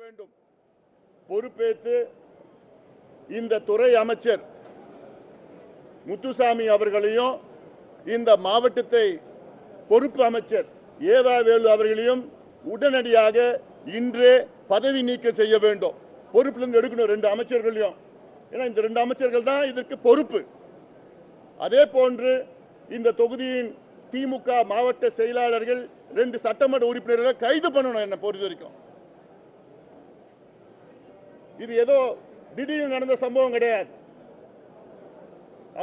வேண்டும். பொறுப்பேற்று இந்த துறை அமைச்சர் முத்துசாமி அவர்களையும் இந்த மாவட்டத்தை பொறுப்பு அமைச்சர் ஏவா வேலு அவர்களையும் உடனடியாக இன்றே பதவி நீக்கம் செய்ய வேண்டும். பொறுப்பிலிருந்து எடுக்கணும் ரெண்டு அமைச்சர்களையும். ஏன்னா இந்த ரெண்டு அமைச்சர்கள் தான் இதற்கு பொறுப்பு. அதே போன்று இந்த தொகுதியின் திமுக மாவட்ட செயலாளர்கள் ரெண்டு சட்டமன்ற உறுப்பினர்களை கைது பண்ணணும். என்ன பொறுத்த வரைக்கும் இது ஏதோ திடீர்னு நடந்த சம்பவம் கிடையாது.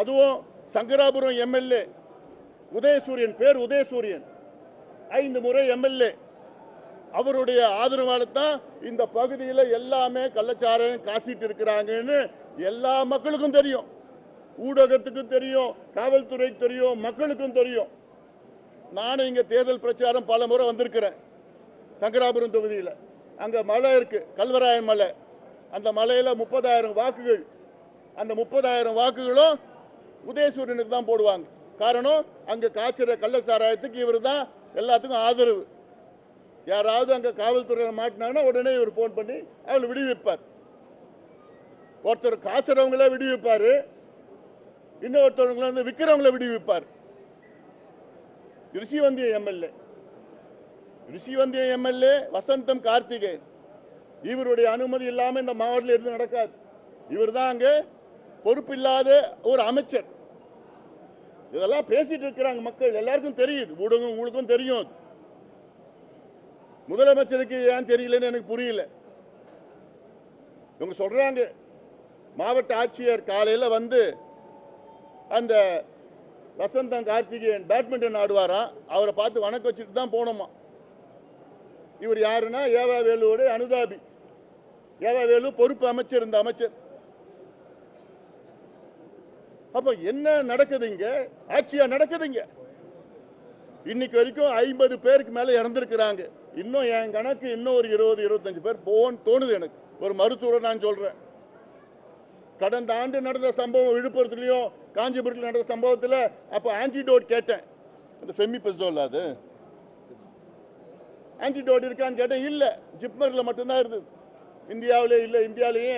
அதுவும் சங்கராபுரம் எம்எல்ஏ உதயசூரியன், பேர் உதயசூரியன், 5 முறை எம்எல்ஏ. அவருடைய ஆதரவால தான் இந்த பகுதியில் எல்லாமே கள்ளச்சாரம் காசிட்டு இருக்கிறாங்கன்னு எல்லா மக்களுக்கும் தெரியும், ஊடகத்துக்கும் தெரியும், காவல்துறைக்கு தெரியும், மக்களுக்கும் தெரியும். நானும் இங்கே தேர்தல் பிரச்சாரம் பல முறை வந்திருக்கிறேன். சங்கராபுரம் தொகுதியில் அங்கே மலை இருக்கு, கல்வராயன் மலை. அந்த மலையில் 30,000 வாக்குகள். அந்த 30,000 வாக்குகளும் உதயசூரியனுக்கு தான் போடுவாங்க. காரணம் அங்கே காய்ச்சற கள்ளச்சாராயத்துக்கு இவர் தான் எல்லாத்துக்கும் ஆதரவு. யாராவது அங்கே காவல்துறையில் மாட்டினாங்கன்னா உடனே இவர் ஃபோன் பண்ணி அவளை விடுவிப்பார். ஒருத்தர் காசுறவங்கள விடுவிப்பார், இன்னொருத்தவங்களை வந்து விற்கிறவங்கள விடுவிப்பார். ரிஷிவந்திய எம்எல்ஏ வசந்தம் கார்த்திகேயன், இவருடைய அனுமதி இல்லாமல் இந்த மாவட்டத்தில் எதுவும் நடக்காது. இவர் தான் அங்கே பொறுப்பு இல்லாத ஒரு அமைச்சர். இதெல்லாம் பேசிட்டு இருக்கிறாங்க மக்கள், எல்லாருக்கும் தெரியுது, ஊடகம் உங்களுக்கும் தெரியும். முதலமைச்சருக்கு ஏன் தெரியலன்னு எனக்கு புரியல. இவங்க சொல்றாங்க மாவட்ட ஆட்சியர் காலையில் வந்து அந்த வசந்தம் கார்த்திகேயன் பேட்மிண்டன் ஆடுவாராம், அவரை பார்த்து வணக்கம் வச்சுட்டு தான் போனோமா. இவர் யாருன்னா ஏவா வேலுவோட அனுதாபி. ஏவா வேலு பொறுப்பு அமைச்சர். இந்த அமைச்சர் அப்ப என்ன நடக்குதுங்க? ஆட்சியா நடக்குதுங்க. இன்னைக்கு வரைக்கும் 50 பேருக்கு மேல இறந்திருக்கிறாங்க. இன்னும் என் கணக்கு இன்னும் ஒரு 20-25 பேர் போன்னு தோணுது எனக்கு. ஒரு மருத்துவர் நான் சொல்றேன். கடந்த ஆண்டு நடந்த சம்பவம் விழுப்புரத்துலயும் காஞ்சிபுரத்தில் நடந்த சம்பவத்தில் அப்போ ஆன்டிடோட் கேட்டேன். அந்த ஃபெமிபிசோல் அது ஆன்டிடோட் இருக்கான்னு கேட்டேன். இல்லை, ஜிப்மரில் மட்டும்தான் இருந்தது, இந்தியாவிலே இல்லை. இந்தியாவிலேயே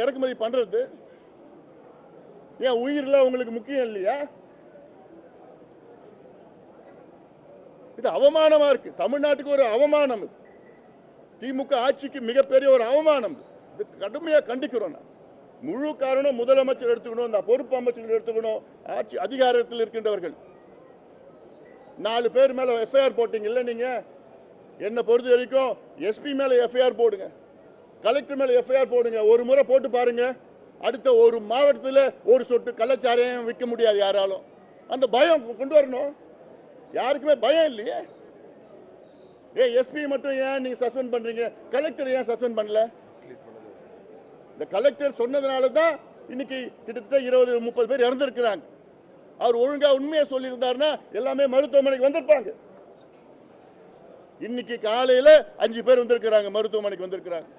இறக்குமதி பண்ணுறது ஏன்? உயிரில் உங்களுக்கு முக்கியம் இல்லையா? இது அவமானமா இருக்கு. தமிழ்நாட்டுக்கு ஒரு அவமானம். திமுக ஆட்சிக்கு மிகப்பெரிய ஒரு அவமானம். இது கடுமையாக கண்டிக்கிறோம். முழு காரணம் முதலமைச்சர் எடுத்துக்கணும், இந்த பொறுப்பு அமைச்சர்கள் எடுத்துக்கணும், ஆட்சி அதிகாரத்தில் இருக்கின்றவர்கள். 4 பேர் மேல எஃப்ஐஆர் போட்டீங்கல்ல நீங்க. என்ன பொறுத்த வரைக்கும் எஸ்பி மேல எஃப்ஐஆர் போடுங்க, கலெக்டர் மேல எஃப்ஐஆர் போடுங்க. ஒரு முறை போட்டு பாருங்க, அடுத்த ஒரு மாவட்டத்தில் ஒரு சொட்டு கள்ளச்சாராயம் விற்க முடியாது யாராலும். அந்த பயம் கொண்டு வரணும். யாருக்குமே பயம் இல்லையே. எஸ்பி மட்டும் ஏன் நீங்க சஸ்பெண்ட் பண்றீங்க? கலெக்டர் ஏன் சஸ்பெண்ட் பண்ணல? இந்த கலெக்டர் சொன்னதுனால தான் இன்னைக்கு கிட்டத்தட்ட 20-30 பேர் இறந்திருக்கிறாங்க. அவர் ஒழுங்கா உண்மையை சொல்லியிருந்தாருன்னா எல்லாமே மருத்துவமனைக்கு வந்திருப்பாங்க. இன்னைக்கு காலையில் 5 பேர் வந்திருக்கிறாங்க, மருத்துவமனைக்கு வந்திருக்கிறாங்க.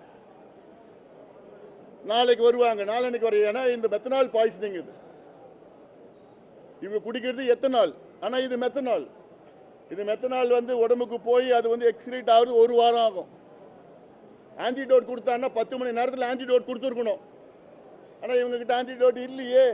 நாளைக்கு வருவாங்க, நாளைக்கு வர. ஏன்னா இந்த மெத்தனால் பாய்சனிங். இவங்க குடிக்கிறது எத்தனால், ஆனால் இது மெத்தனால். இது மெத்தனால் வந்து உடம்புக்கு போய் அது வந்து எக்ஸ்கிரீட் ஆகுது 1 வாரம் ஆகும். ஆன்டிடோட் கொடுத்தாங்கன்னா 10 மணி நேரத்தில் ஆன்டிடோட் கொடுத்துருக்கணும். ஆனால் இவங்க கிட்ட ஆன்டிடோட் இல்லையே.